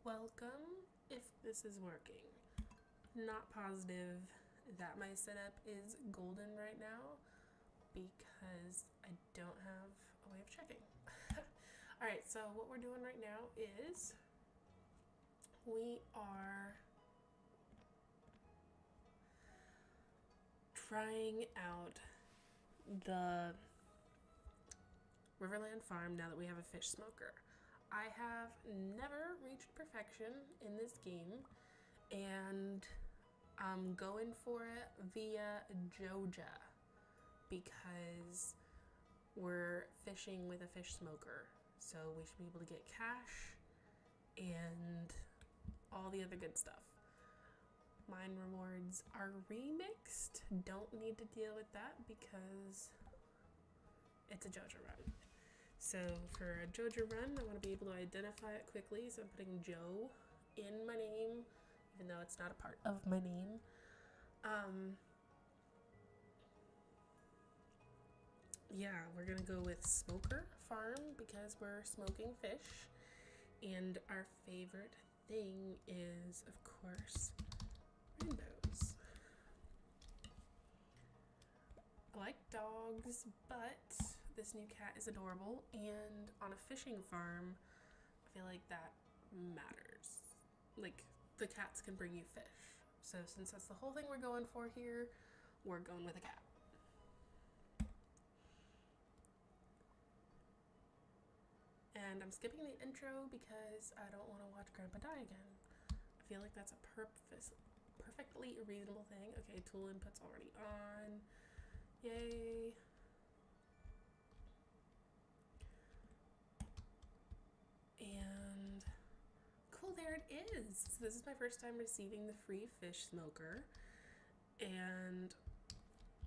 Welcome, if this is working. Not positive that my setup is golden right now because I don't have a way of checking. Alright, so what we're doing right now is we are trying out the Riverland farm now that we have a fish smoker. I have never reached perfection in this game, and I'm going for it via Joja because we're fishing with a fish smoker. So we should be able to get cash and all the other good stuff. Mine rewards are remixed. Don't need to deal with that because it's a Joja run. So for a Joja run, I want to be able to identify it quickly. So I'm putting Joe in my name, even though it's not a part of my name. Yeah, we're gonna go with Smoker Farm because we're smoking fish. And our favorite thing is, of course, rainbows. I like dogs, but this new cat is adorable, and on a fishing farm, I feel like that matters. Like, the cats can bring you fish. So since that's the whole thing we're going for here, we're going with a cat. And I'm skipping the intro because I don't want to watch Grandpa die again. I feel like that's a perfectly reasonable thing. Okay, tool input's already on. Yay. And cool, there it is. So this is my first time receiving the free fish smoker, and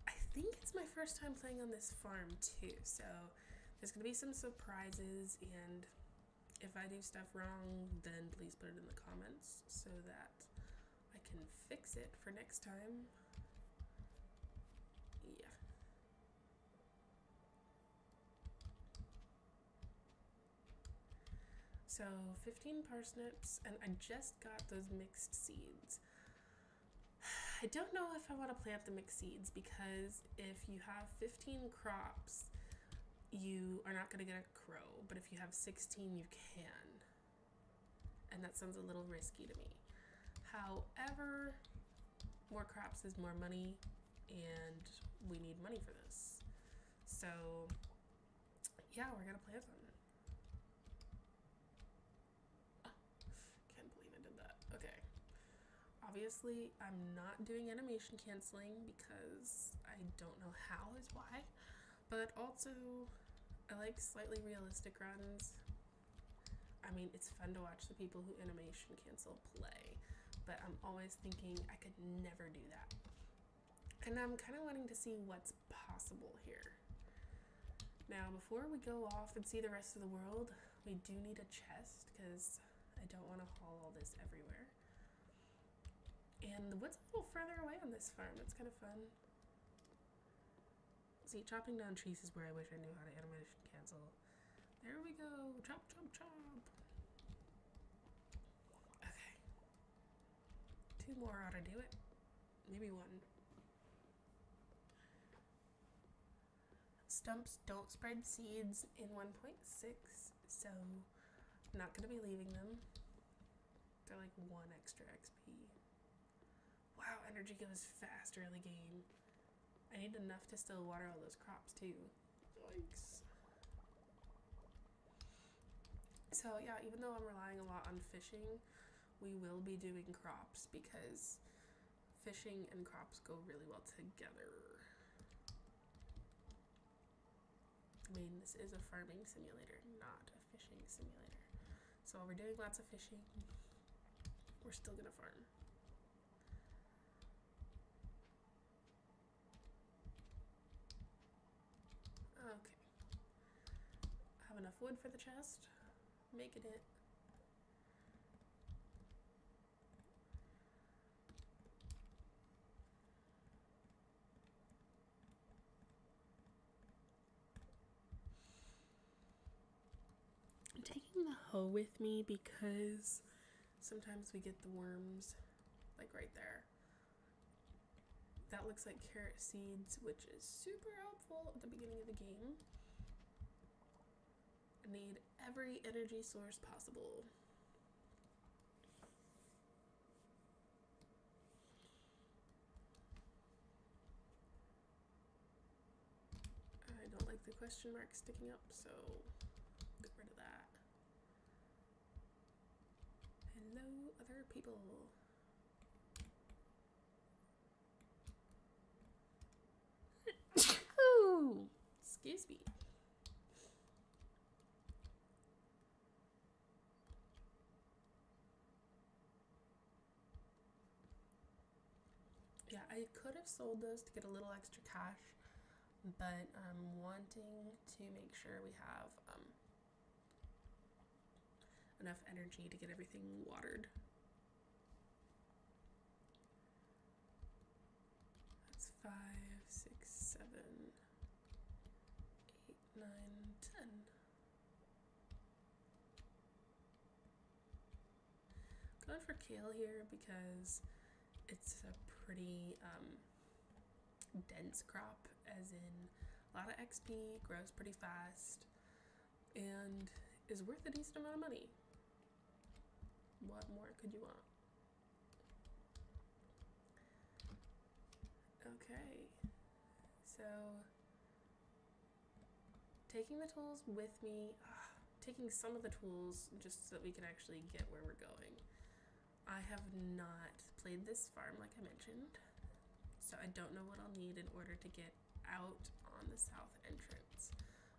I think it's my first time playing on this farm too, so there's gonna be some surprises, and if I do stuff wrong, then please put it in the comments so that I can fix it for next time. Yeah. So 15 parsnips, and I just got those mixed seeds. I don't know if I want to plant the mixed seeds because if you have 15 crops, you are not going to get a crow, but if you have 16, you can. And that sounds a little risky to me. However, more crops is more money, and we need money for this. So, yeah, we're going to plant them. Can't believe I did that. Okay. Obviously, I'm not doing animation canceling because I don't know how is why. But also, I like slightly realistic runs. I mean, it's fun to watch the people who animation cancel play, but I'm always thinking I could never do that. And I'm kind of wanting to see what's possible here. Now, before we go off and see the rest of the world, we do need a chest because I don't want to haul all this everywhere. And the wood's a little further away on this farm. It's kind of fun. See, chopping down trees is where I wish I knew how to animation cancel. There we go. Chop, chop, chop. Okay. 2 more ought to do it. Maybe 1. Stumps don't spread seeds in 1.6, so I'm not going to be leaving them. They're like 1 extra XP. Wow, energy goes fast early game. I need enough to still water all those crops too. Yikes. So yeah, even though I'm relying a lot on fishing, we will be doing crops because fishing and crops go really well together. I mean, this is a farming simulator, not a fishing simulator. So while we're doing lots of fishing, we're still gonna farm. Okay. Have enough wood for the chest. Making it. I'm taking the hoe with me because Sometimes we get the worms, like right there. That looks like carrot seeds, which is super helpful at the beginning of the game. I need every energy source possible. I don't like the question mark sticking up, so get rid of that. Hello, other people. Ooh, excuse me. Yeah, I could have sold those to get a little extra cash, but I'm wanting to make sure we have enough energy to get everything watered. That's 5, 6, 7, 8, 9, 10. Going for kale here because it's a pretty dense crop, as in a lot of XP, grows pretty fast, and is worth a decent amount of money. What more could you want? Okay, so taking the tools with me, taking some of the tools just so that we can actually get where we're going. I have not played this farm like I mentioned, so I don't know what I'll need in order to get out on the south entrance,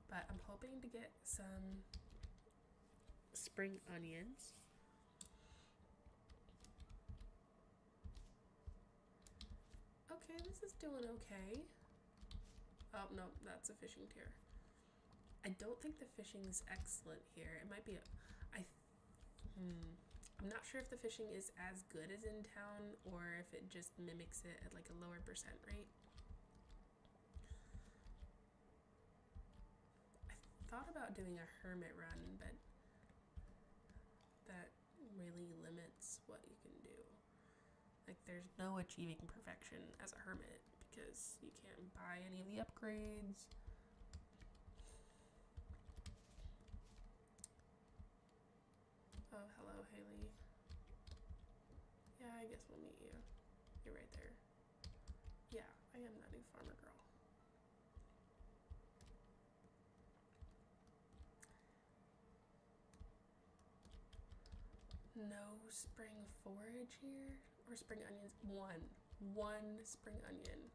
but I'm hoping to get some spring onions. Okay, this is doing okay. Oh no, that's a fishing tier. I don't think the fishing is excellent here. It might be I'm not sure if the fishing is as good as in town or if it just mimics it at like a lower percent rate. I thought about doing a hermit run, but that really limits what you can do. Like, there's no achieving perfection as a hermit because you can't buy any of the upgrades. Oh, hello, Haley. Yeah, I guess we'll meet you. You're right there. Yeah, I am that new farmer girl. No spring forage here? Or spring onions? One spring onion.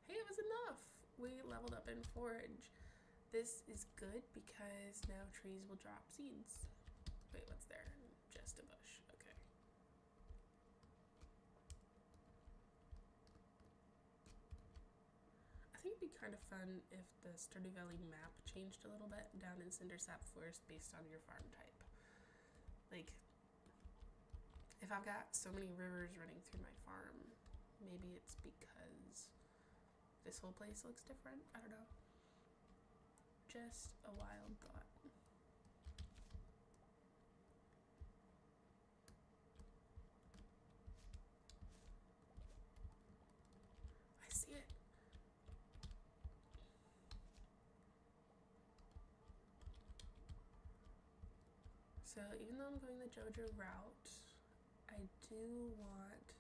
Hey, it was enough! We leveled up in forage. This is good because now trees will drop seeds. Wait, what's there? Just a bush. Okay. I think it'd be kind of fun if the Stardew Valley map changed a little bit down in Cindersap Forest based on your farm type. Like, if I've got so many rivers running through my farm, maybe it's because this whole place looks different. I don't know. Just a wild thought. I see it. So even though I'm going the JoJo route, I do want...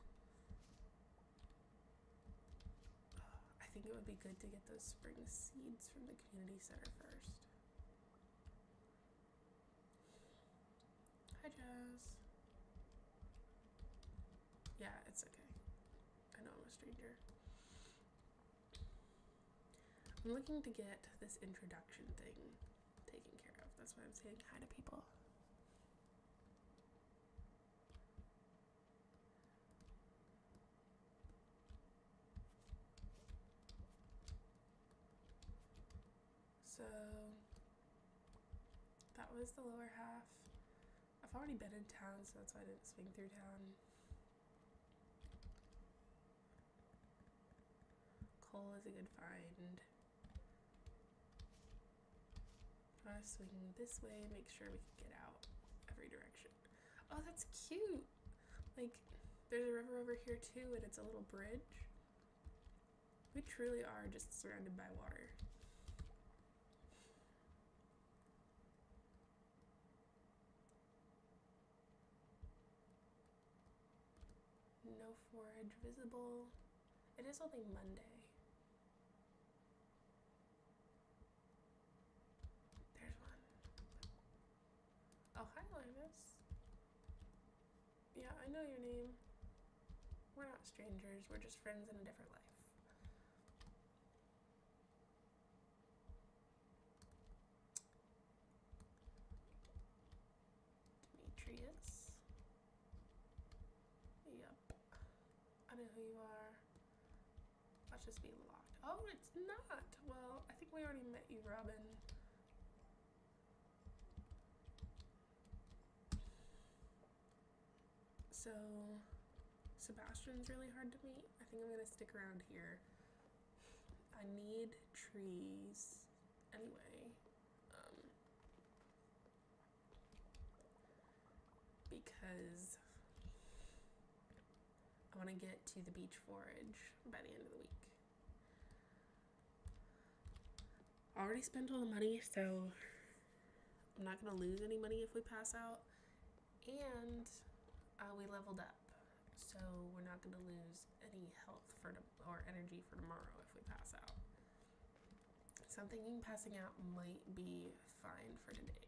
I think it would be good to get those spring seeds from the community center first. Hi, Jazz. Yeah, it's okay. I know I'm a stranger. I'm looking to get this introduction thing taken care of. That's why I'm saying hi to people. So that was the lower half. I've already been in town, so that's why I didn't swing through town. Coal is a good find. I want to swing this way, make sure we can get out every direction. Oh, that's cute. Like, there's a river over here too, and it's a little bridge. We truly are just surrounded by water. No forage visible. It is only Monday. There's one. Oh, hi, Linus. Yeah, I know your name. We're not strangers. We're just friends in a different life. Demetrius. Yep. I know who you are. Let's just be locked. Oh, it's not. Well, I think we already met you, Robin. So, Sebastian's really hard to meet. I think I'm gonna stick around here. I need trees anyway. Because I want to get to the beach forage by the end of the week. I already spent all the money, so I'm not going to lose any money if we pass out. And we leveled up, so we're not going to lose any health or energy for tomorrow if we pass out. So I'm thinking passing out might be fine for today.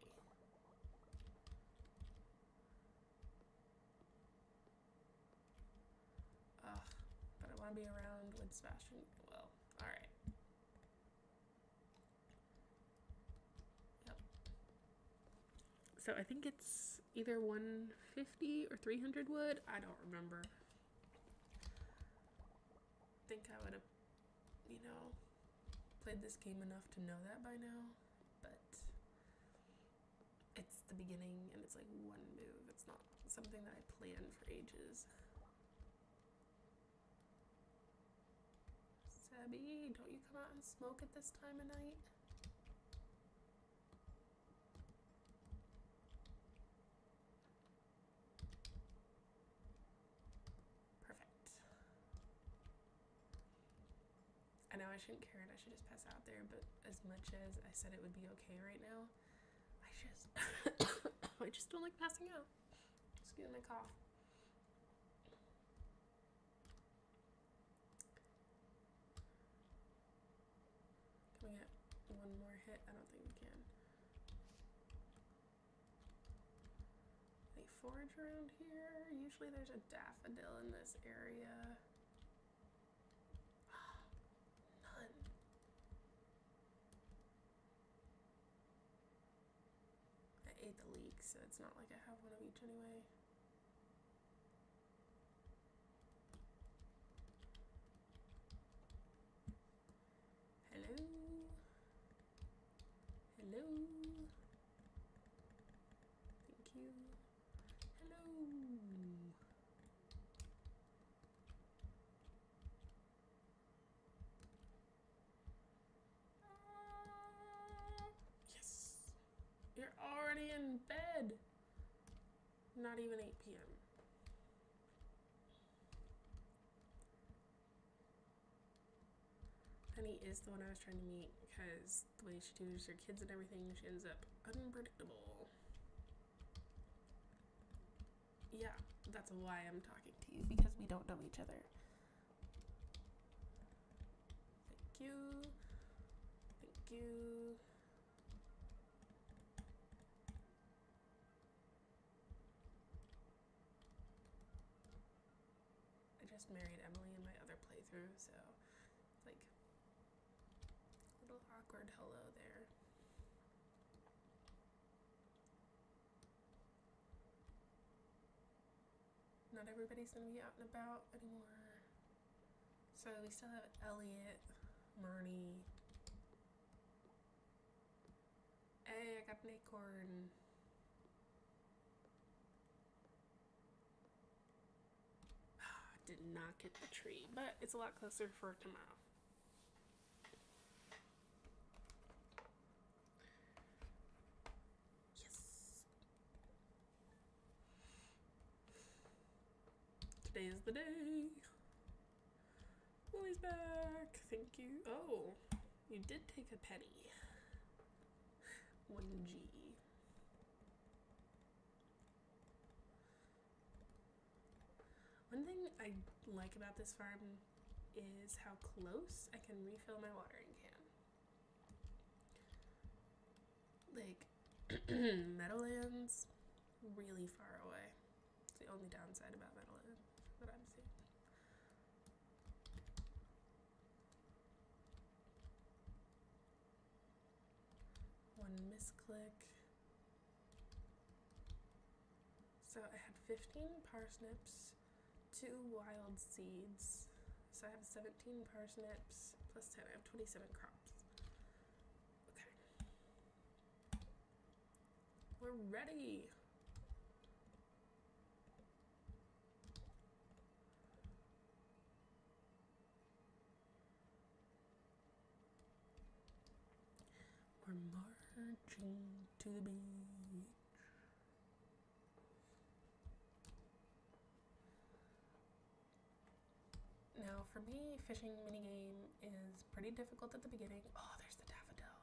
But I want to be around when Sebastian. Well, all right. Yep. So I think it's either 150 or 300 wood. I don't remember. I think I would have, played this game enough to know that by now. But it's the beginning and it's like one move. It's not something that I planned for ages. Sebby, don't you come out and smoke at this time of night? Perfect. I know I shouldn't care and I should just pass out there, but as much as I said it would be okay right now, I just don't like passing out. Excuse my cough. Can we get one more hit? I don't think we can. They forage around here. Usually there's a daffodil in this area. None. I ate the leek, so it's not like I have one of each anyway. Hello? Hello? Thank you. Hello? Yes! You're already in bed! Not even 8 p.m. Honey is the one I was trying to meet because the way she tutors her kids and everything, she ends up unpredictable. Yeah, that's why I'm talking to you, because we don't know each other. Thank you. Thank you. I just married Emily in my other playthrough, so it's like a little awkward hello there. Not everybody's gonna be out and about anymore. So we still have Elliot, Marnie. Hey, I got an acorn. Did not get the tree, but it's a lot closer for tomorrow. Yes. Today's the day. Willie's back. Thank you. Oh, you did take a penny. 1G. One thing I like about this farm is how close I can refill my watering can. Like, Meadowlands, really far away. It's the only downside about Meadowlands that I'm seeing. One misclick. So I had 15 parsnips, 2 wild seeds. So I have 17 parsnips plus 10. I have 27 crops. Okay. We're ready. We're marching to the beach. Now, for me, fishing minigame is pretty difficult at the beginning. Oh, there's the daffodil.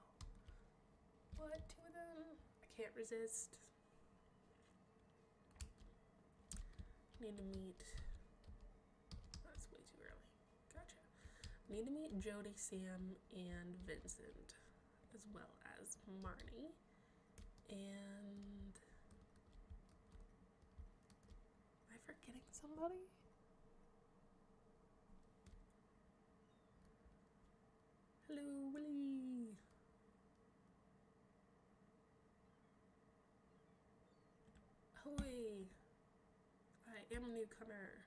What? 2 of them? I can't resist. Need to meet... That's way too early. Gotcha. Need to meet Jody, Sam, and Vincent, as well as Marnie. And... Am I forgetting somebody? Hello, Willie. Ahoy. I am a newcomer.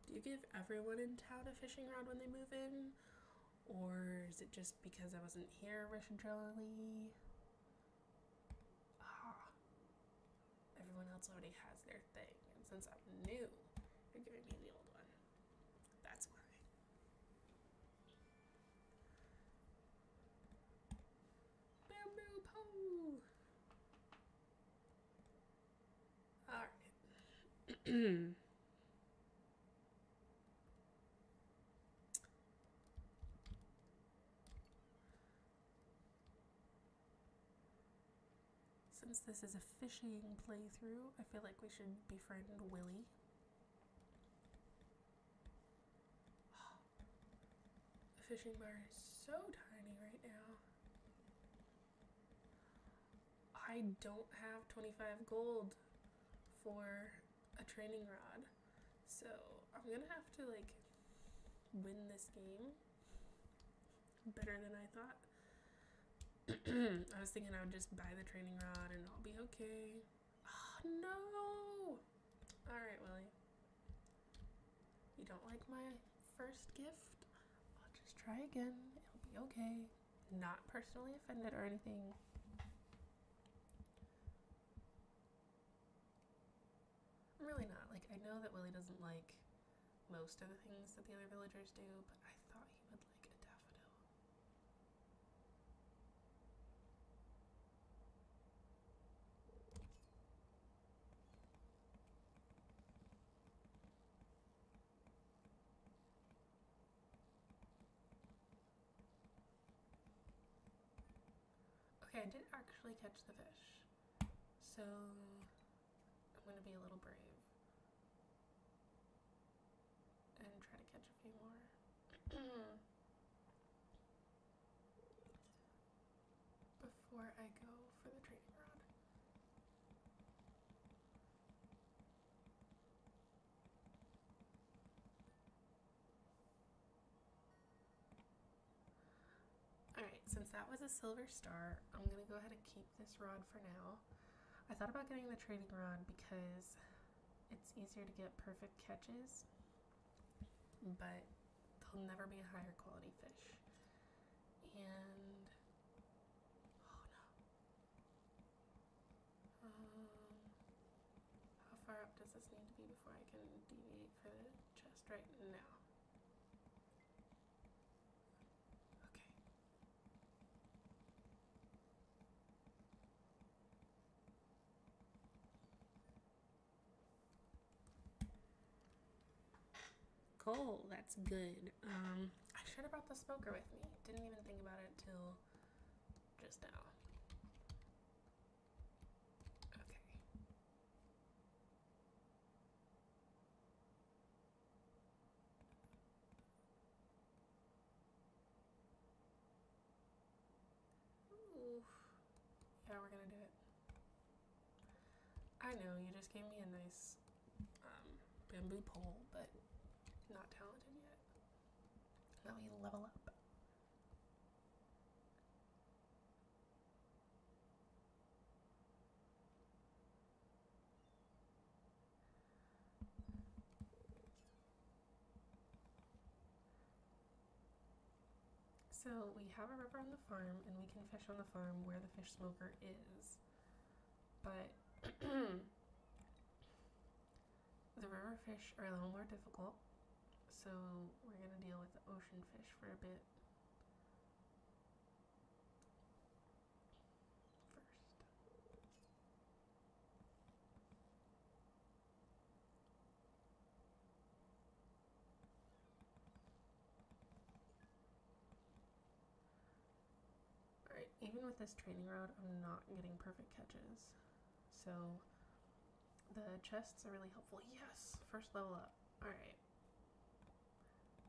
Do you give everyone in town a fishing rod when they move in? Or is it just because I wasn't here originally? Ah. Everyone else already has their thing. And since I'm new, you're giving me the old one. That's why. Bamboo pole! Alright. Since this is a fishing playthrough, I feel like we should befriend Willie. The fishing bar is so tiny right now. I don't have 25 gold for a training rod, so I'm gonna have to like win this game better than I thought. I was thinking I would just buy the training rod and I'll be okay. Oh no! Alright, Willie. You don't like my first gift? I'll just try again. It'll be okay. Not personally offended or anything. I'm really not. Like, I know that Willie doesn't like most of the things that the other villagers do, but I thought he would like a daffodil. Okay, I did actually catch the fish. So, I'm gonna be a little brave and try to catch a few more. Before I go for the training rod. Alright, since that was a silver star, I'm gonna go ahead and keep this rod for now. I thought about getting the training rod because it's easier to get perfect catches, but they'll never be a higher quality fish. And oh no. How far up does this need to be before I can deviate for the chest right now? Okay. coal. That's good. I should have brought the smoker with me. Didn't even think about it till just now. Okay. Ooh. Yeah, we're gonna do it. I know, you just gave me a nice bamboo pole, but not talented yet. Now we level up. So we have a river on the farm, and we can fish on the farm where the fish smoker is. But the river fish are a little more difficult, so we're gonna deal with the ocean fish for a bit first. Alright, even with this training rod, I'm not getting perfect catches. So the chests are really helpful. Yes, first level up. Alright.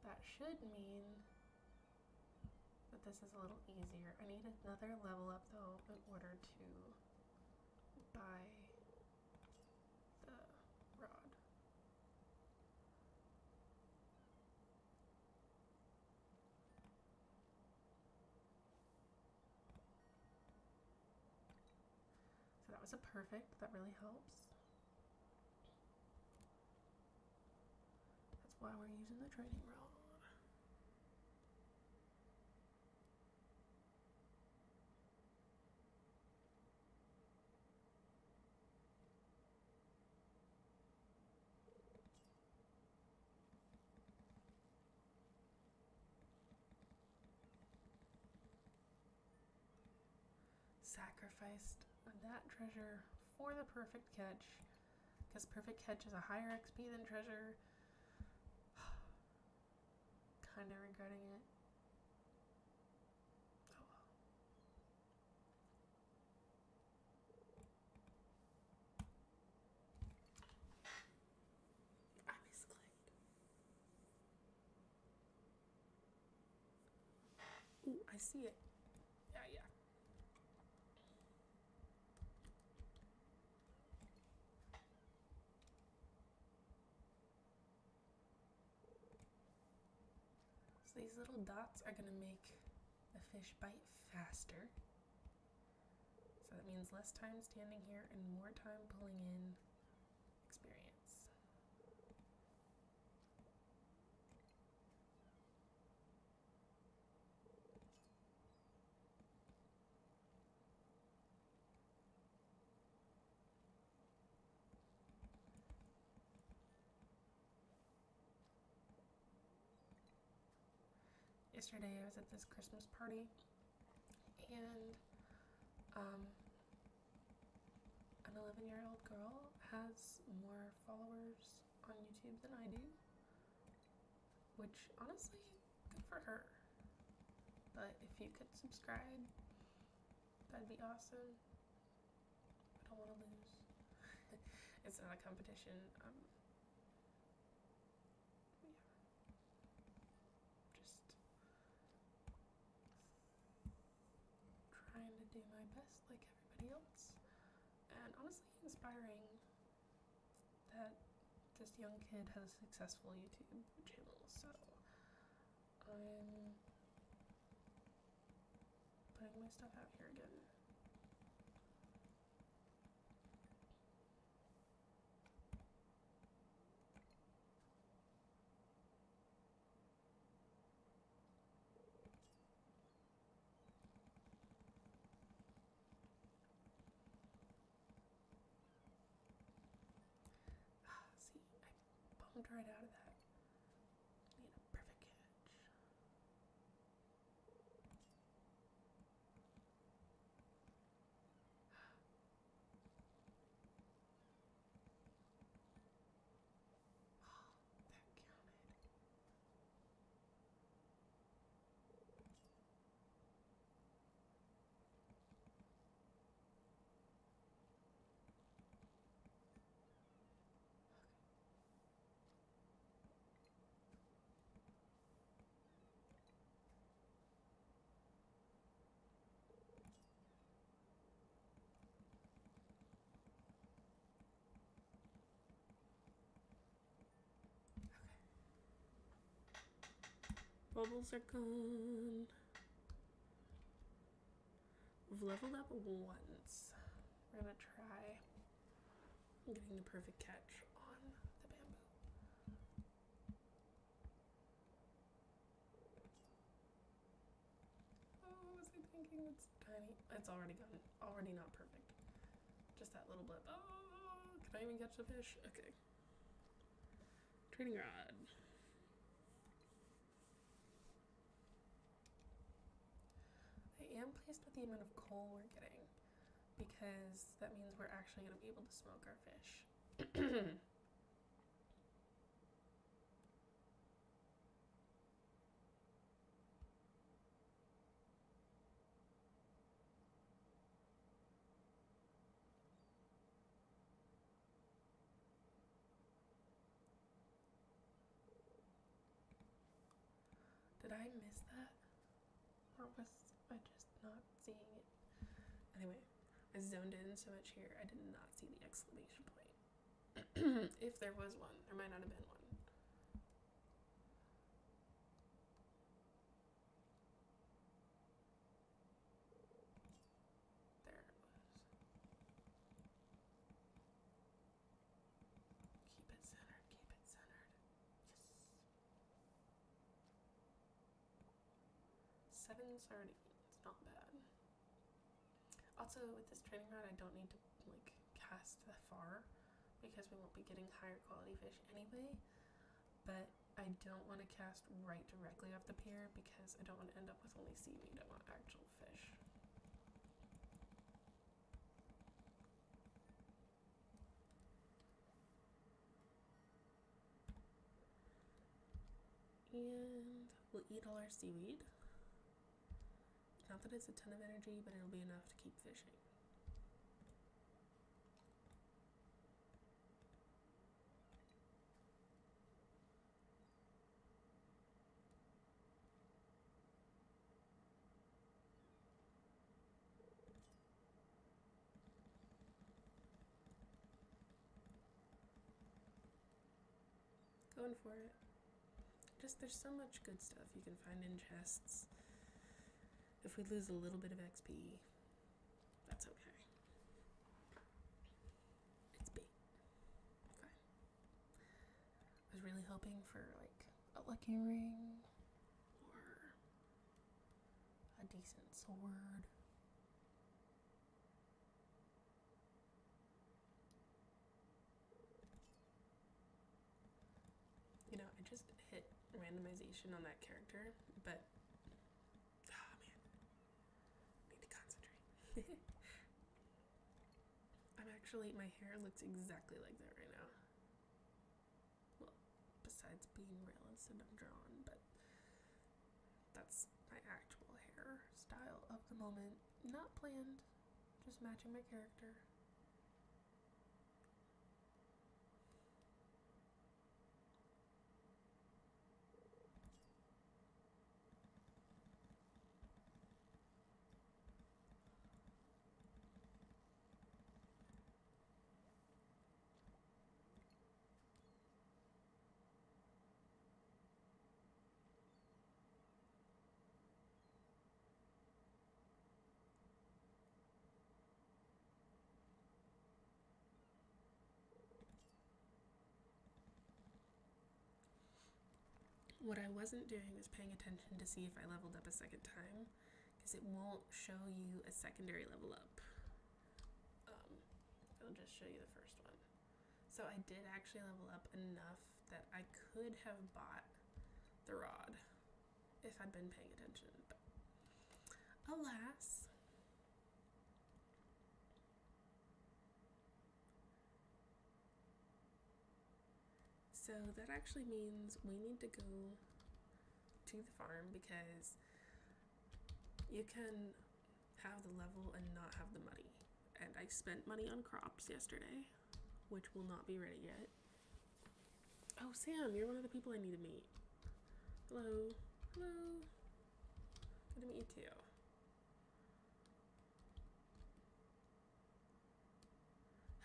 That should mean that this is a little easier. I need another level up though in order to buy the rod. So that was a perfect. That really helps. That's why we're using the training rod. Sacrificed that treasure for the perfect catch, because perfect catch is a higher XP than treasure. Kinda regretting it. Oh well. I misclicked. Ooh, I see it. Yeah. So these little dots are gonna make the fish bite faster. So that means less time standing here and more time pulling in experience. Yesterday I was at this Christmas party, and an 11-year-old girl has more followers on YouTube than I do, which honestly, good for her. But if you could subscribe, that'd be awesome. I don't want to lose. It's not a competition. Yeah. Just trying to do my best like everybody else. And honestly inspiring that this young kid has a successful YouTube channel. So I'm putting my stuff out here again. See, I bumped right out of that. Need a perfect catch. That counted. Bubbles are gone. We've leveled up once. We're gonna try getting the perfect catch on the bamboo. Oh, what was I thinking? It's tiny. It's already gone. Already not perfect. Just that little blip. Oh, can I even catch the fish? Okay. Training rod. I am pleased with the amount of coal we're getting, because that means we're actually going to be able to smoke our fish. Did I miss that? Or was I just not seeing it? Anyway, I zoned in so much here, I did not see the exclamation point. If there was one, there might not have been one. There it was. Keep it centered, keep it centered. Yes. 7 sardines, not bad. Also, with this training rod, I don't need to like cast that far because we won't be getting higher quality fish anyway. But I don't want to cast right directly off the pier because I don't want to end up with only seaweed. I want actual fish. And we'll eat all our seaweed. Not that it's a ton of energy, but it'll be enough to keep fishing. Going for it. Just, there's so much good stuff you can find in chests. If we lose a little bit of XP, that's okay. It's bait. Fine. I was really hoping for like a lucky ring or a decent sword. You know, I just hit randomization on that character, but oh man, need to concentrate. I'm actually, my hair looks exactly like that right now. Well, besides being real instead of drawn, but that's my actual hairstyle of the moment. Not planned, just matching my character. What I wasn't doing was paying attention to see if I leveled up a second time, because it won't show you a secondary level up. It'll just show you the first one. So I did actually level up enough that I could have bought the rod if I'd been paying attention, but alas. So that actually means we need to go to the farm because you can have the level and not have the money. And I spent money on crops yesterday, which will not be ready yet. Oh, Sam, you're one of the people I need to meet. Hello. Hello. Good to meet you too.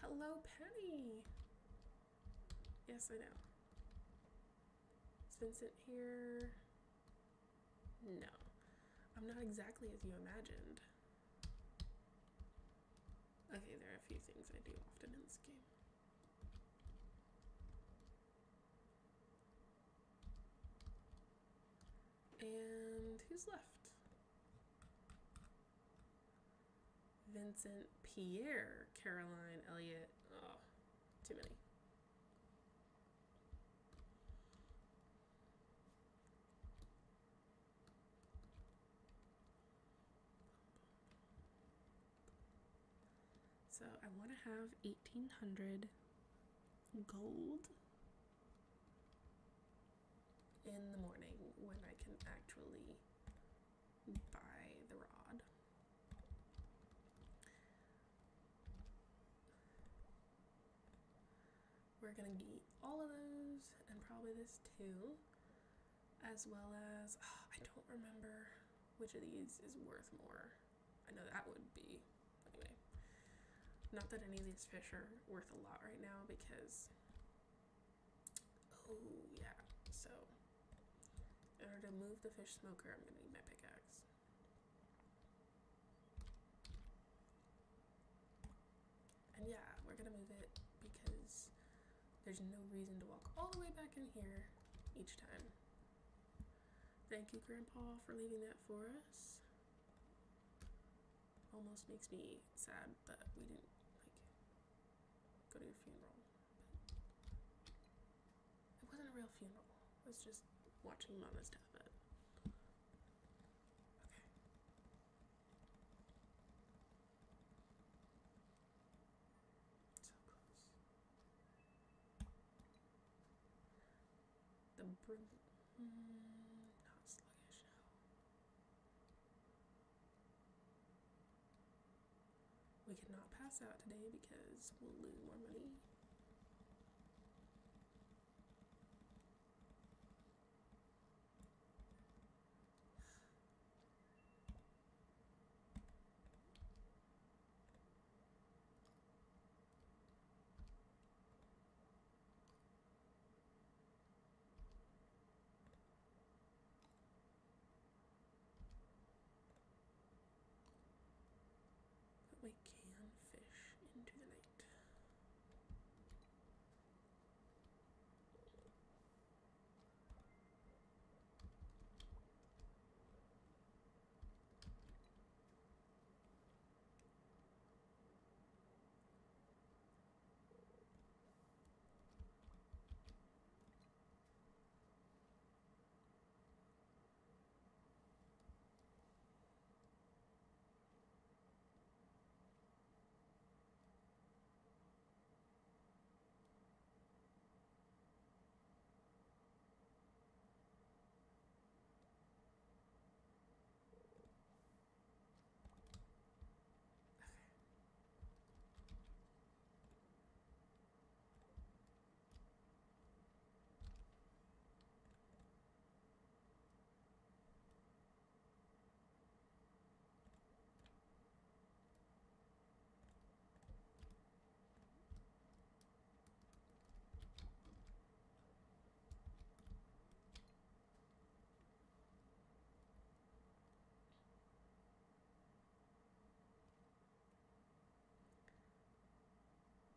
Hello, Penny. Yes, I know. Is Vincent here? No, I'm not exactly as you imagined. Okay, there are a few things I do often in this game. And who's left? Vincent, Pierre, Caroline, Elliot. Oh, too many. So I want to have 1,800 gold in the morning when I can actually buy the rod. We're gonna get all of those and probably this too, as well as, I don't remember which of these is worth more. I know that would be, anyway. Not that any of these fish are worth a lot right now because, oh yeah, so in order to move the fish smoker, I'm gonna need my pickaxe. And yeah, we're gonna move it because there's no reason to walk all the way back in here each time. Thank you, Grandpa, for leaving that for us. Almost makes me sad that we didn't go to your funeral. It wasn't a real funeral. It was just watching Mama's deathbed. Okay. So close. The not sluggish. We cannot pass out today because we'll lose more money. But we can fish into the night.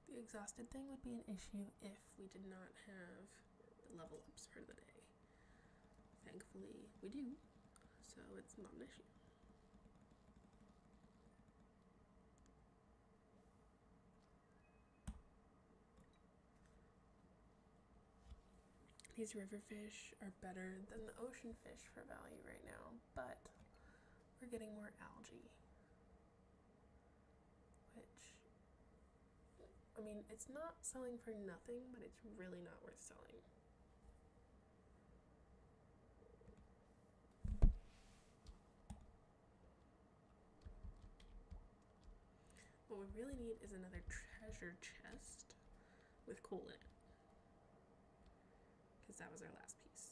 The exhausted thing would be an issue if we did not have the level ups for the day. Thankfully, we do, so it's not an issue. These river fish are better than the ocean fish for value right now, but we're getting more algae. Which, I mean, it's not selling for nothing, but it's really not worth selling. What we really need is another treasure chest with coal in it, because that was our last piece.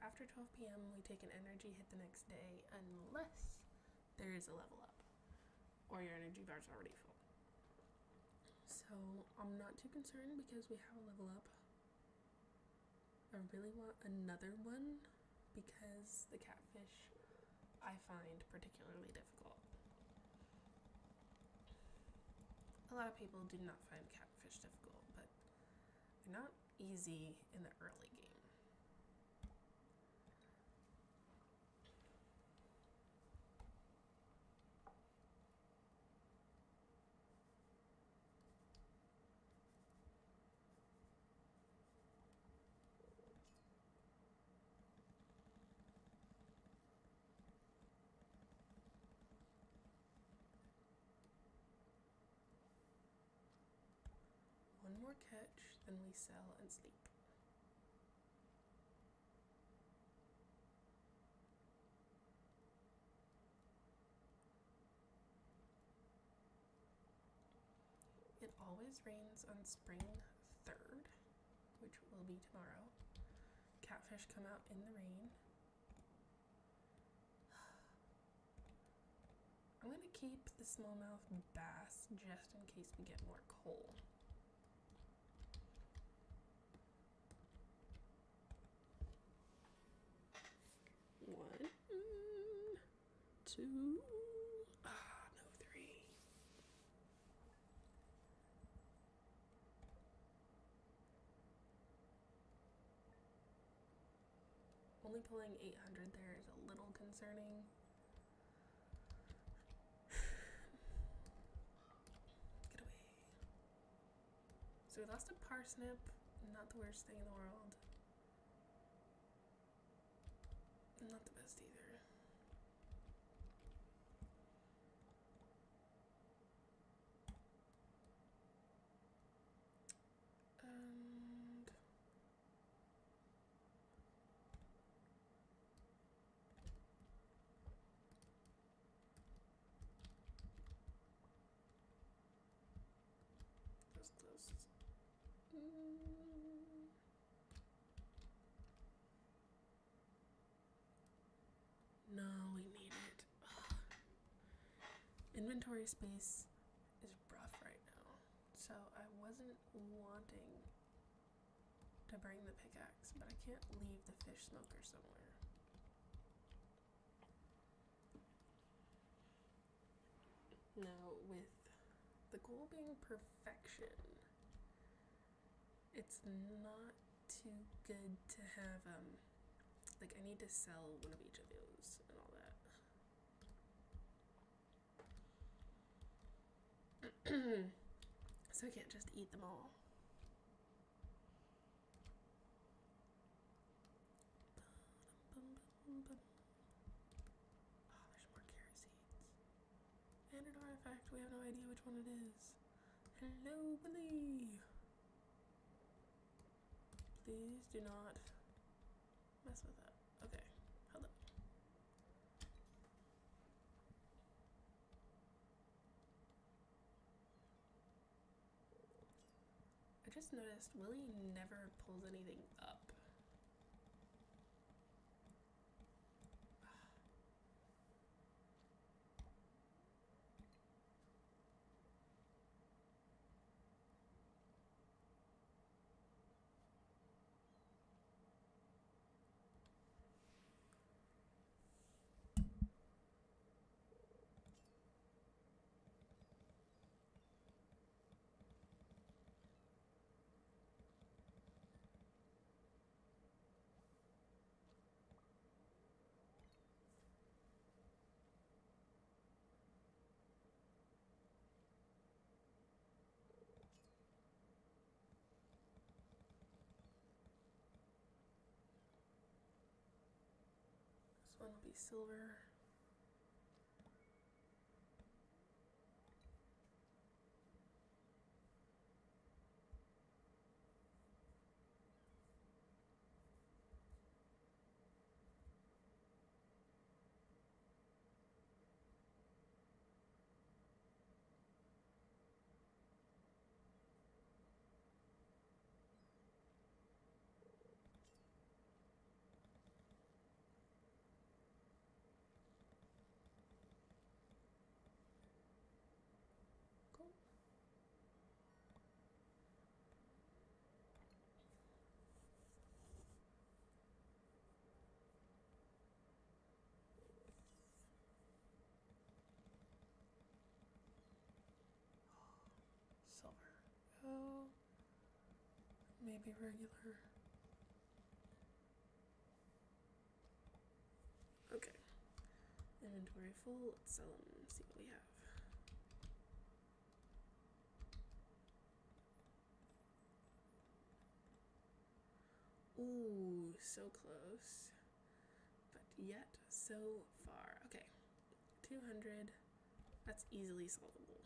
after 12 p.m. we take an energy hit the next day unless there is a level up or your energy bar is already full. So I'm not too concerned because we have a level up. I really want another one because the catfish I find particularly difficult. A lot of people do not find catfish difficult, but they're not easy in the early game. One more catch, then we sell and sleep. It always rains on spring 3rd, which will be tomorrow. Catfish come out in the rain. I'm gonna keep the smallmouth bass just in case we get more coal. One, two, no, three. Only pulling 800 there is a little concerning. Get away. So we lost a parsnip, not the worst thing in the world. Not the best either. And that's close. No, we need it. Ugh. Inventory space is rough right now, so I wasn't wanting to bring the pickaxe, but I can't leave the fish smoker somewhere. Now, with the goal being perfection, it's not too good to have, like, I need to sell one of each of those and all that. So I can't just eat them all. Oh, there's more carrot seeds. And an artifact. We have no idea which one it is. Hello, Billy. Please do not mess with that. Okay, hello. I just noticed Willie never pulls anything up. This one will be silver. maybe regular. Okay. Inventory full. Let's sell them and see what we have. Ooh, so close. But yet so far. Okay. 200. That's easily solvable.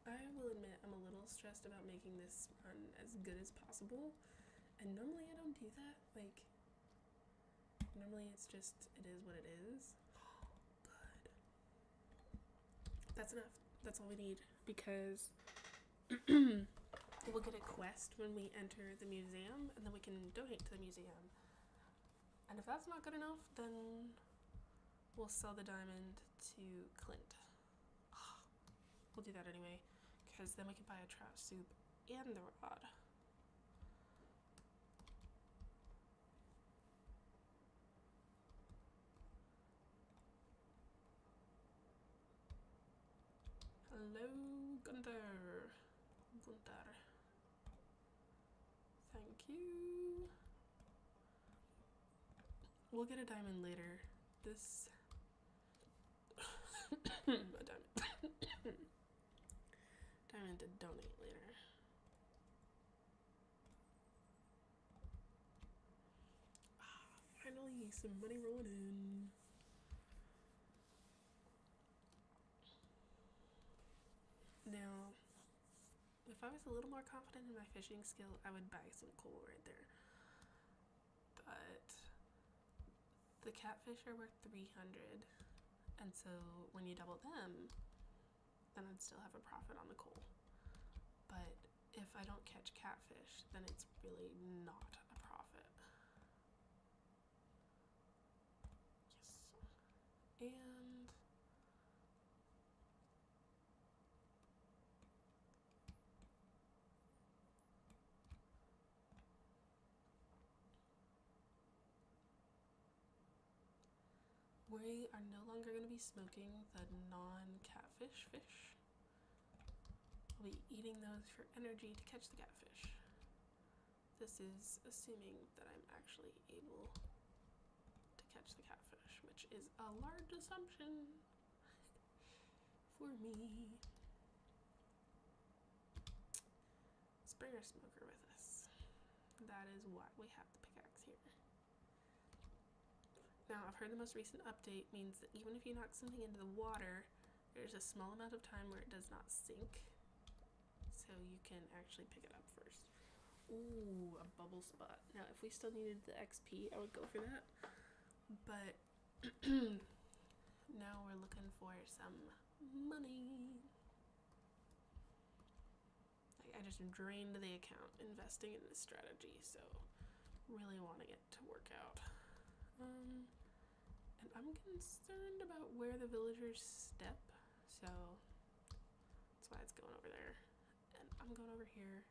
I will admit I'm a little stressed about making this run as good as possible, and normally I don't do that. Like, normally it's just, it is what it is. Good. That's enough. That's all we need, because we'll get a quest when we enter the museum, and then we can donate to the museum. And if that's not good enough, then we'll sell the diamond to Clint. We'll do that anyway, because then we can buy a trout soup and the rod. Hello, Gunther. Thank you. We'll get a diamond later. This a diamond. Diamond to donate later. Finally, some money rolling in. Now, if I was a little more confident in my fishing skill, I would buy some coal right there. But the catfish are worth 300, and so when you double them, then I'd still have a profit on the coal. But if I don't catch catfish, then it's really not a profit. Yes. And we are no longer going to be smoking the non-catfish fish. I'll be eating those for energy to catch the catfish. This is assuming that I'm actually able to catch the catfish, which is a large assumption for me. Let's bring our smoker with us. That is why we have the pickaxe here. Now, I've heard the most recent update means that even if you knock something into the water, there's a small amount of time where it does not sink. So you can actually pick it up first. Ooh, a bubble spot. Now, if we still needed the XP, I would go for that. But now we're looking for some money. I just drained the account investing in this strategy, so really wanting it to work out. And I'm concerned about where the villagers step, so that's why it's going over there. And I'm going over here.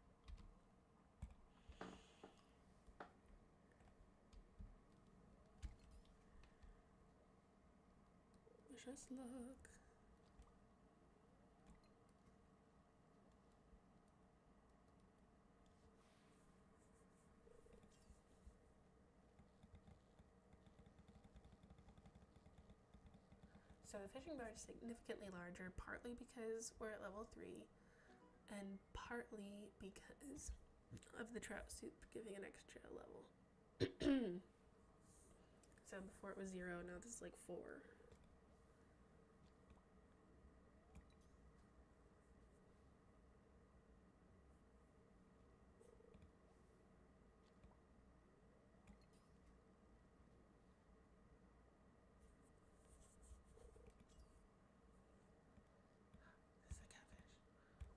Wish us luck. So the fishing bar is significantly larger, partly because we're at level 3, and partly because of the trout soup giving an extra level. So before it was 0, now this is like 4.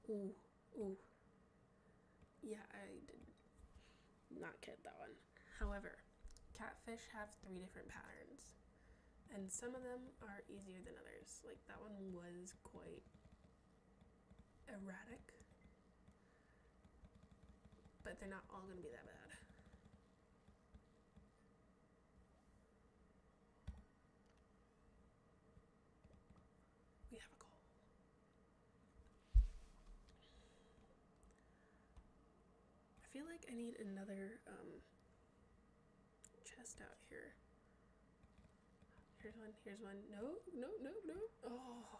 Ooh, ooh. Yeah, I did not get that one. However, catfish have 3 different patterns. And some of them are easier than others. Like that one was quite erratic. But they're not all going to be that bad. We have a goal. I feel like I need another chest out here. Here's one, here's one. No, no, no, no. Oh.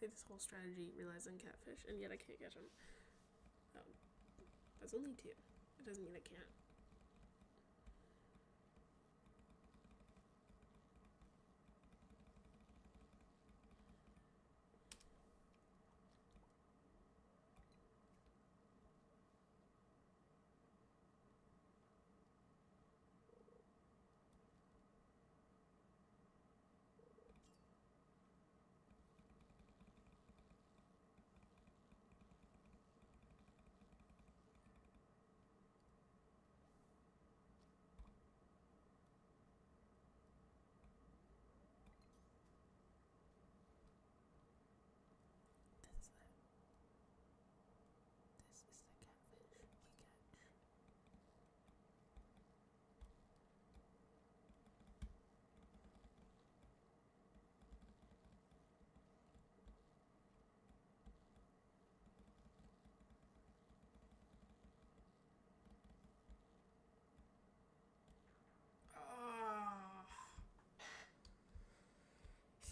See, this whole strategy relies on catfish, and yet I can't catch them. Oh, that's only 2. It doesn't mean I can't.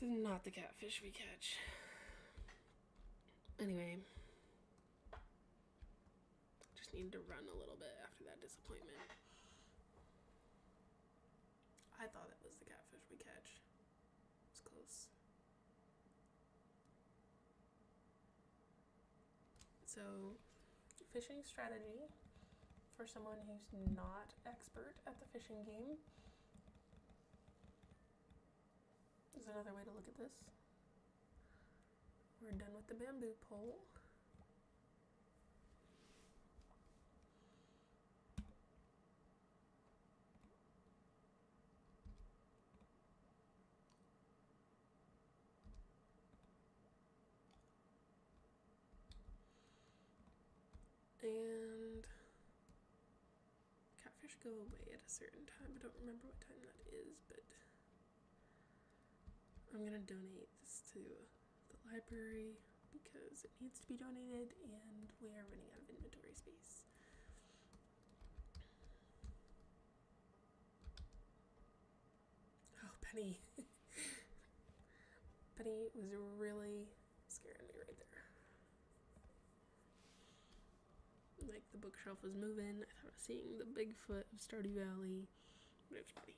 This is not the catfish we catch. Anyway, just needed to run a little bit after that disappointment. I thought it was the catfish we catch. It's close. So, fishing strategy for someone who's not expert at the fishing game is another way to look at this. We're done with the bamboo pole. And catfish go away at a certain time. I don't remember what time that is, but I'm gonna donate this to the library because it needs to be donated and we are running out of inventory space. Oh, Penny. Penny was really scaring me right there. Like the bookshelf was moving. I thought I was seeing the Bigfoot of Stardew Valley, but it was Penny.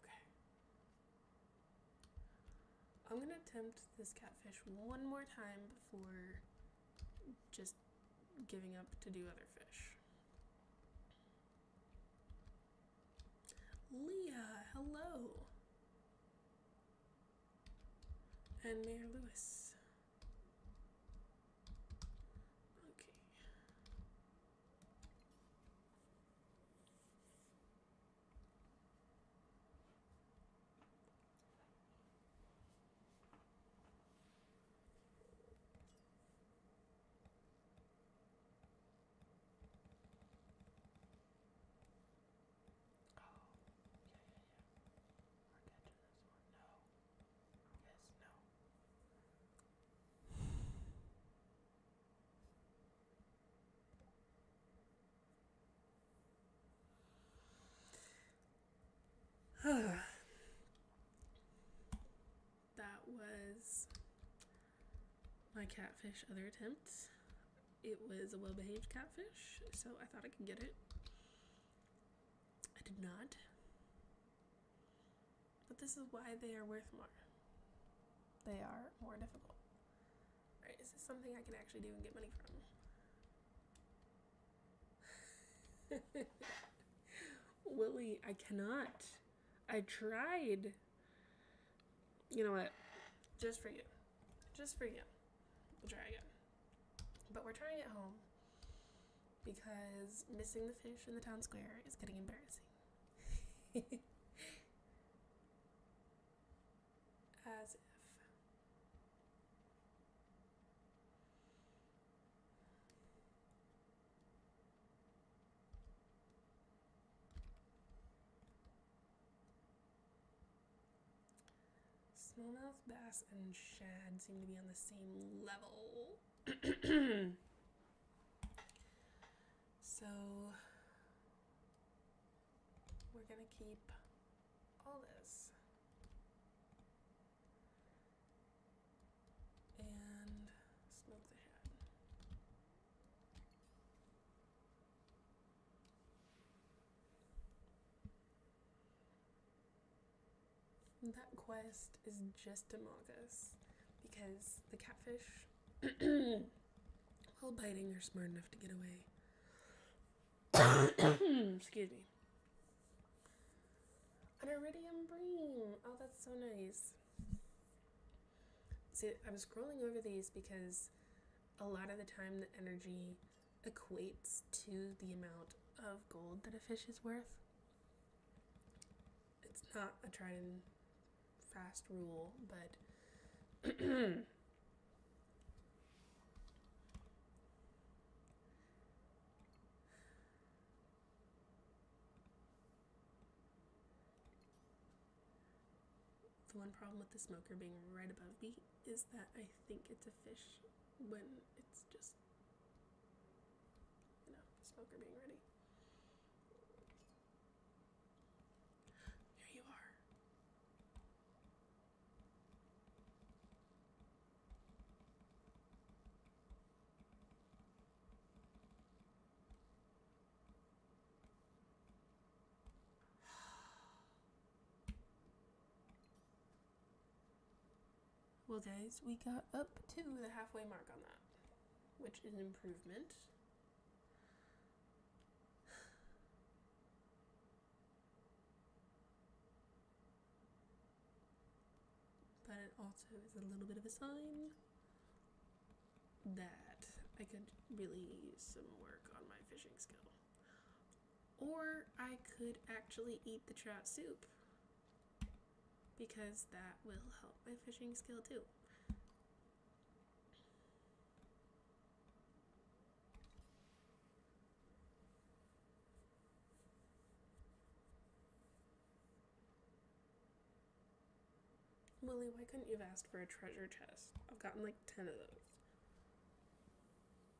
Okay. I'm gonna attempt this catfish one more time before just giving up to do other fish. Leah, hello. And Mayor Lewis. That was my catfish other attempt. It was a well-behaved catfish, so I thought I could get it. I did not. But this is why they are worth more. They are more difficult. Alright, is this something I can actually do and get money from? Willie, I cannot. I tried. You know what? Just for you. Just for you. We'll try again. But we're trying at home. because missing the fish in the town square is getting embarrassing. As if. Smallmouth bass and shad seem to be on the same level. So we're gonna keep all this. And smoke the shad. That quest is just to mock us because the catfish, while biting, are smart enough to get away. Excuse me. An iridium bream. Oh, that's so nice. See, I was scrolling over these because a lot of the time the energy equates to the amount of gold that a fish is worth. It's not a tried and fast rule, but the one problem with the smoker being right above me is that I think it's a fish when it's just, the smoker being ready. Here you are. Well, guys, we got up to the halfway mark on that, which is an improvement. But it also is a little bit of a sign that I could really use some work on my fishing skill. Or I could actually eat the trout soup, because that will help my fishing skill too. Willie, why couldn't you have asked for a treasure chest? I've gotten like 10 of those.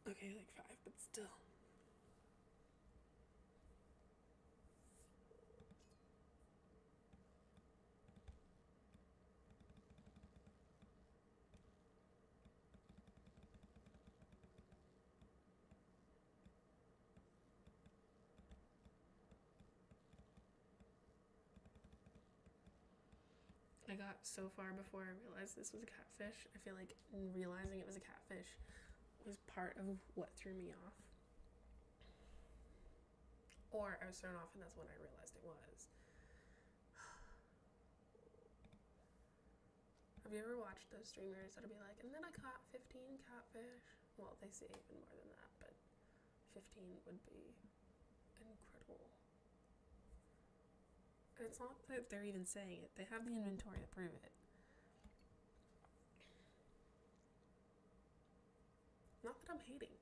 Okay, like 5, but still. I got so far before I realized this was a catfish. I feel like realizing it was a catfish was part of what threw me off. Or I was thrown off and that's when I realized it was. Have you ever watched those streamers that'll be like, and then I caught 15 catfish? Well, they say even more than that, but 15 would be incredible. And it's not that they're even saying it. They have the inventory to prove it. Not that I'm hating.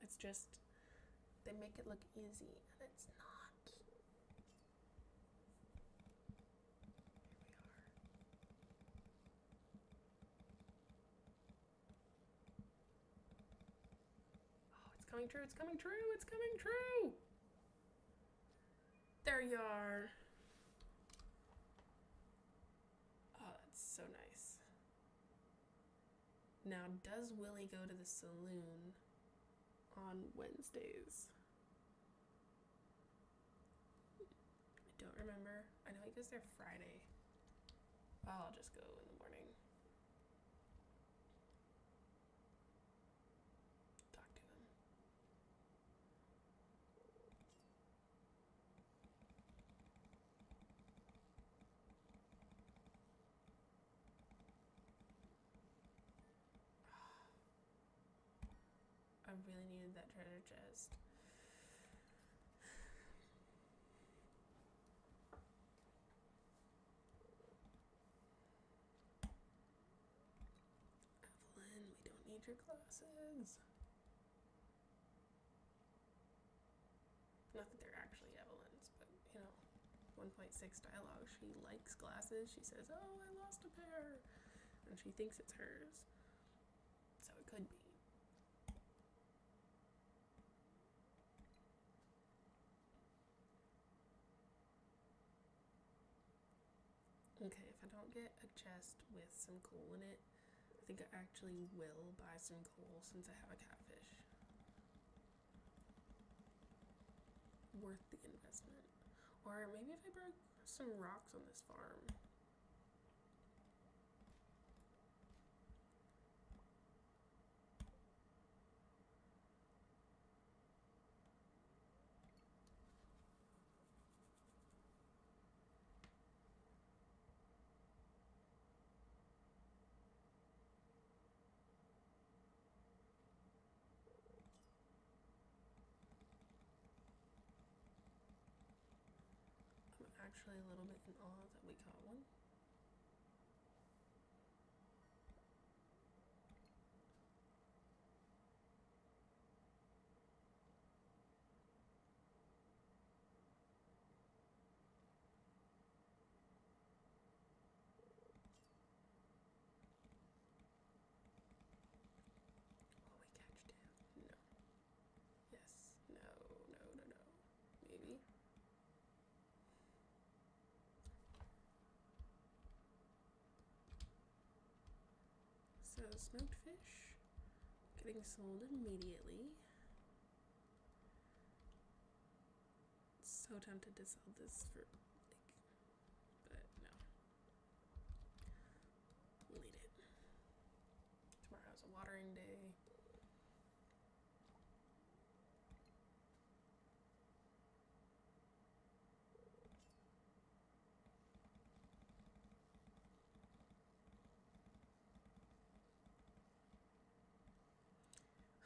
It's just they make it look easy, and it's not. Here we are. Oh, it's coming true. It's coming true. It's coming true. There you are. Oh, that's so nice. Now, does Willie go to the saloon on Wednesdays? I don't remember. I know he goes there Friday. I'll just go in the morning. Talk to him. I really needed that treasure chest. major classes. Not that they're actually Evelyn's, but you know, 1.6 dialogue. She likes glasses. She says, "Oh, I lost a pair," and she thinks it's hers. So it could be. Okay, if I don't get a chest with some coal in it, I think I actually will buy some coal since I have a catfish. Worth the investment. Or maybe if I broke some rocks on this farm. I'm actually a little bit in awe that we caught one. Will we catch two? No. Yes. No. No. No. No. Maybe. So smoked fish getting sold immediately. So tempted to sell this for but no. We'll eat it. Tomorrow's a watering day.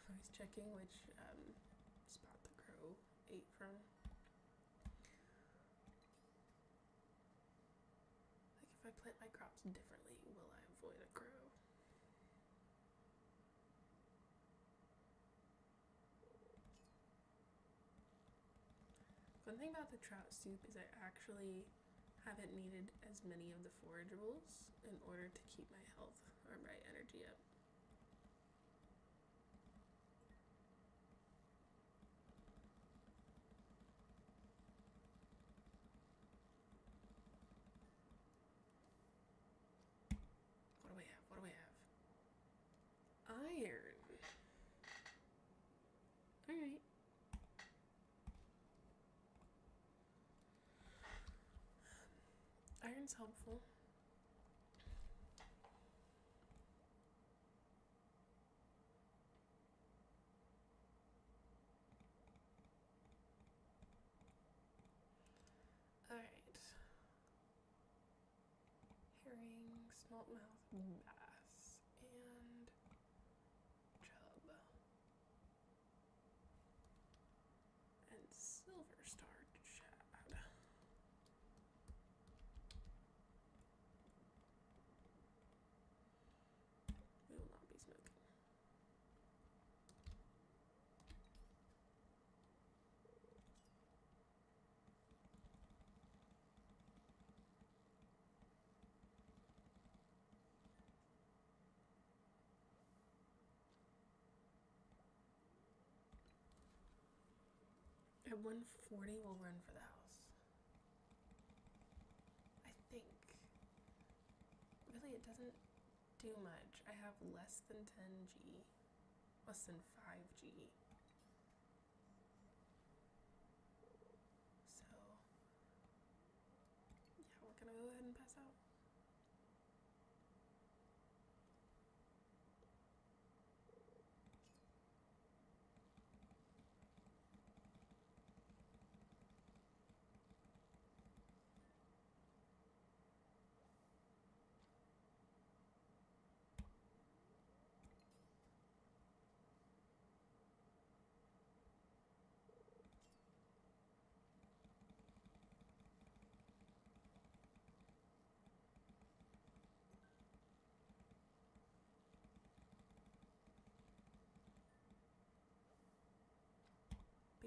I was checking which spot the crow ate from. Like if I plant my crops differently, will I avoid a crow? One thing about the trout soup is I actually haven't needed as many of the forageables in order to keep my health or my energy up. What do we have? What do we have? Iron. Alright. Iron's helpful. Alright. Herring, smallmouth, bass, and chub. And silver star shad. We will not be smoking. At 140, we'll run for the house. I think. Really, it doesn't do much. I have less than 10G. Less than 5G. So, yeah, we're gonna go ahead and pass out.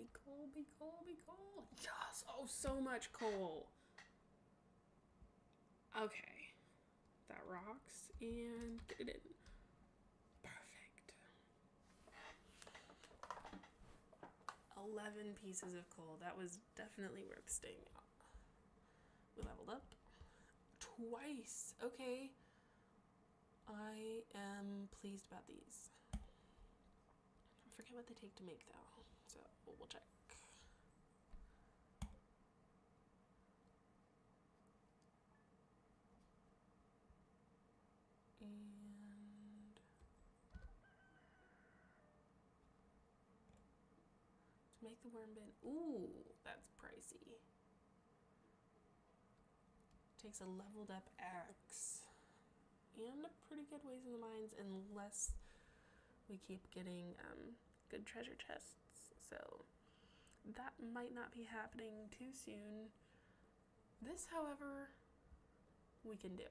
Be coal, be coal, be coal. Yes! Oh, so much coal. Okay. That rocks and get it in. Perfect. 11 pieces of coal. That was definitely worth staying out. We leveled up twice. Okay. I am pleased about these. I forget what they take to make though, so we'll check. And to make the worm bin, ooh, that's pricey. Takes a leveled up axe and a pretty good ways in the mines, unless we keep getting good treasure chests. So that might not be happening too soon. This, however, we can do.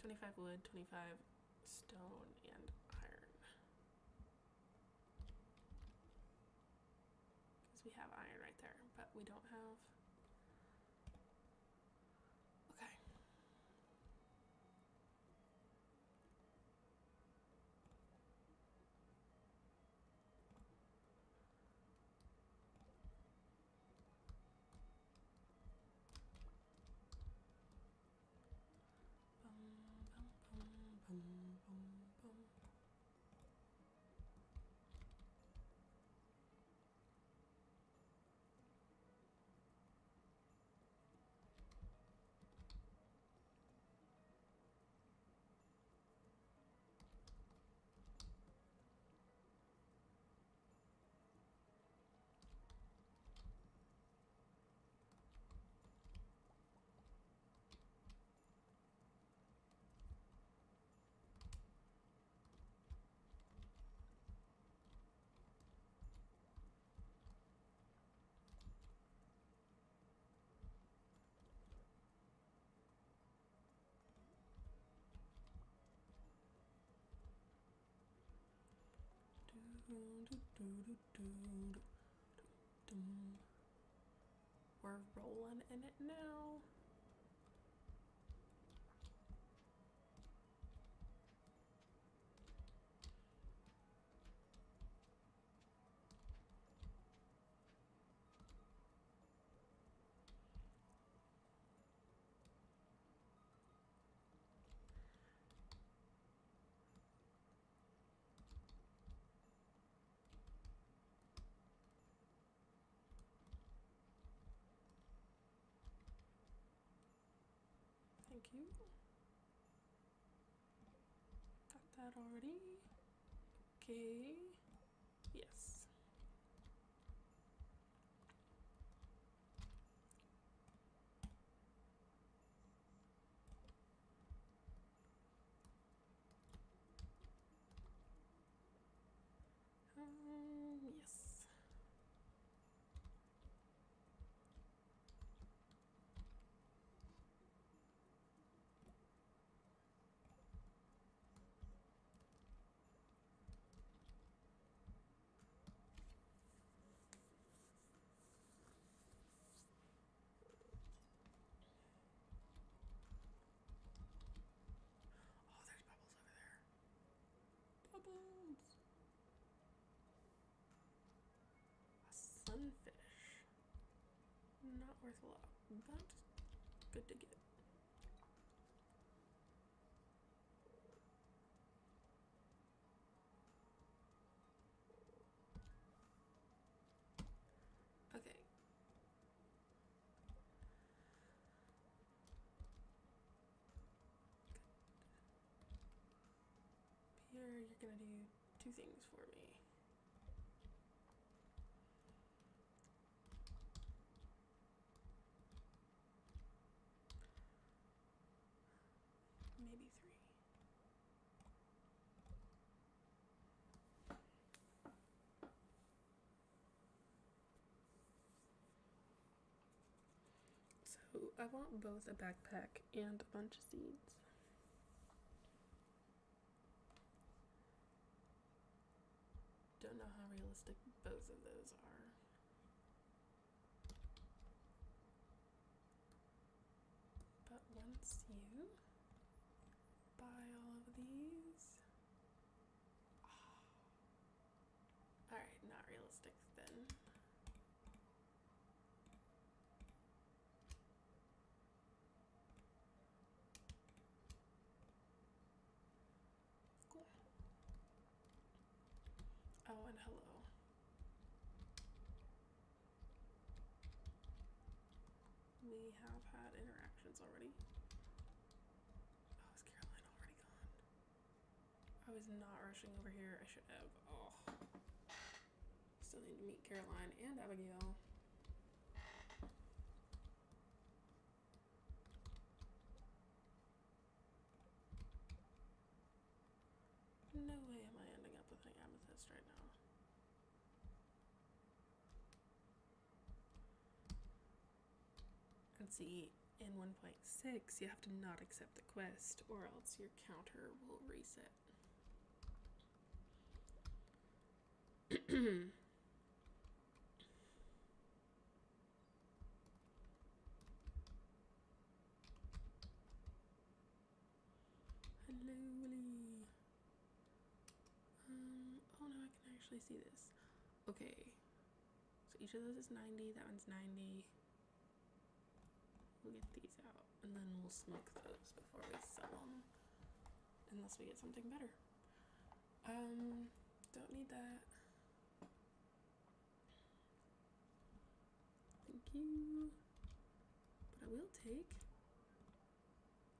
25 wood, 25 stone, and iron. Because we have iron right there, but we don't have... Okay. We're rolling in it now. Thank you. Got that already. Okay. Yes. Yes. Oh, there's bubbles over there. Bubbles. A sunfish. Not worth a lot, but good to get. Okay. Here, you're gonna do two things for me. Maybe three. So I want both a backpack and a bunch of seeds. Don't know how realistic both of those are. But once you buy all of these, alright, not realistic then. Cool. Oh, and hello. We have had interactions already. Oh, is Caroline already gone? I was not rushing over here. I should have. Oh. Still need to meet Caroline and Abigail. No way am I ending up with an amethyst right now. And see, in 1.6, you have to not accept the quest, or else your counter will reset. Hello, Willy. Oh no, I can actually see this. Okay, so each of those is 90, that one's 90. We'll get these out, and then we'll smoke those before we sell them. Unless we get something better. Don't need that. Thank you. But I will take.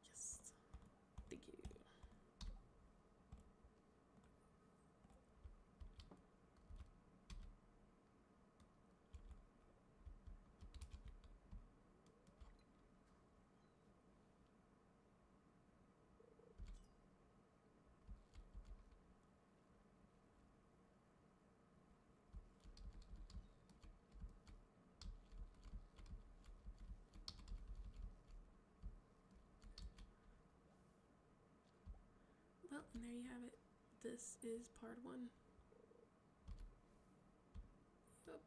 Yes. Thank you. Well, and there you have it. This is part 1. Yep.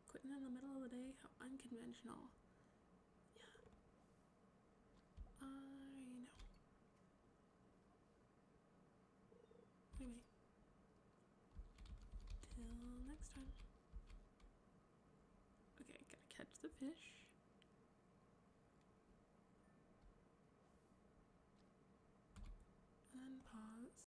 Quitting in the middle of the day? How unconventional. Yeah. I know. Anyway. Till next time. Okay, gotta catch the fish.